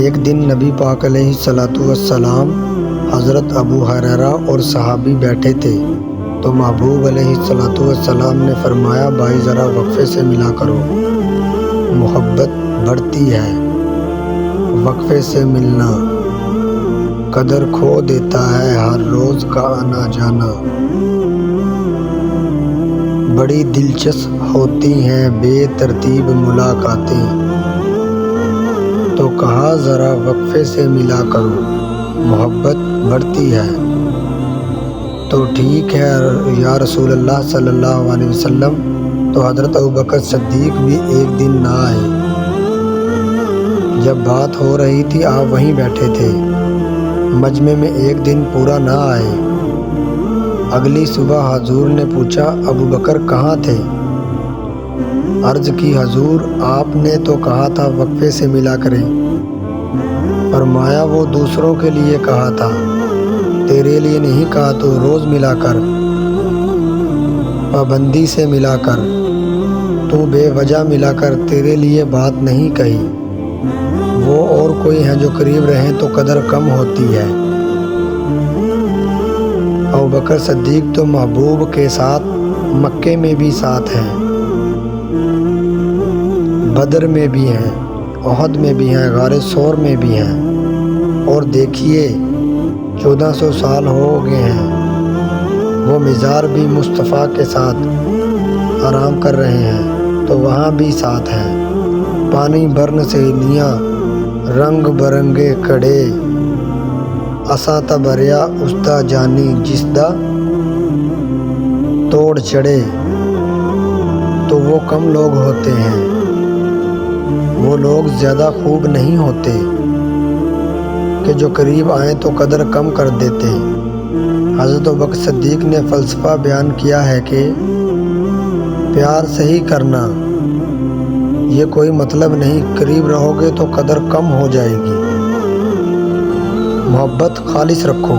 ایک دن نبی پاک علیہ الصلوۃ والسلام حضرت ابو ہریرہ اور صحابی بیٹھے تھے تو محبوب علیہ الصلوۃ والسلام نے فرمایا بھائی ذرا وقفے سے ملا کرو، محبت بڑھتی ہے، وقفے سے ملنا قدر کھو دیتا ہے ہر روز کا آنا جانا، بڑی دلچسپ ہوتی ہیں بے ترتیب ملاقاتیں، تو کہا ذرا وقفے سے ملا کرو، محبت بڑھتی ہے۔ تو ٹھیک ہے یا رسول اللہ صلی اللہ علیہ وسلم، تو حضرت ابوبکر صدیق بھی ایک دن نہ آئے۔ جب بات ہو رہی تھی آپ وہیں بیٹھے تھے، مجمع میں ایک دن پورا نہ آئے۔ اگلی صبح حضور نے پوچھا ابوبکر کہاں تھے؟ عرض کی حضور آپ نے تو کہا تھا وقفے سے ملا کریں۔ فرمایا وہ دوسروں کے لیے کہا تھا، تیرے لیے نہیں کہا، تو روز ملا کر، پابندی سے ملا کر، تو بے وجہ ملا کر، تیرے لیے بات نہیں کہی۔ وہ اور کوئی ہیں جو قریب رہیں تو قدر کم ہوتی ہے۔ ابوبکر صدیق تو محبوب کے ساتھ مکے میں بھی ساتھ ہیں، بدر میں بھی ہیں، احد میں بھی ہیں، غار ثور میں بھی ہیں، اور دیکھیے 1400 سال ہو گئے ہیں، وہ مزار بھی مصطفیٰ کے ساتھ آرام کر رہے ہیں تو وہاں بھی ساتھ ہیں۔ پانی برن سہیلیاں، رنگ برنگے کڑے، اساں تبریا اسدا جانی جسدا توڑ چڑھے، تو وہ کم لوگ ہوتے ہیں، وہ لوگ زیادہ خوب نہیں ہوتے کہ جو قریب آئیں تو قدر کم کر دیتے۔ حضرت ابوبکر صدیق نے فلسفہ بیان کیا ہے کہ پیار صحیح کرنا یہ کوئی مطلب نہیں، قریب رہو گے تو قدر کم ہو جائے گی، محبت خالص رکھو۔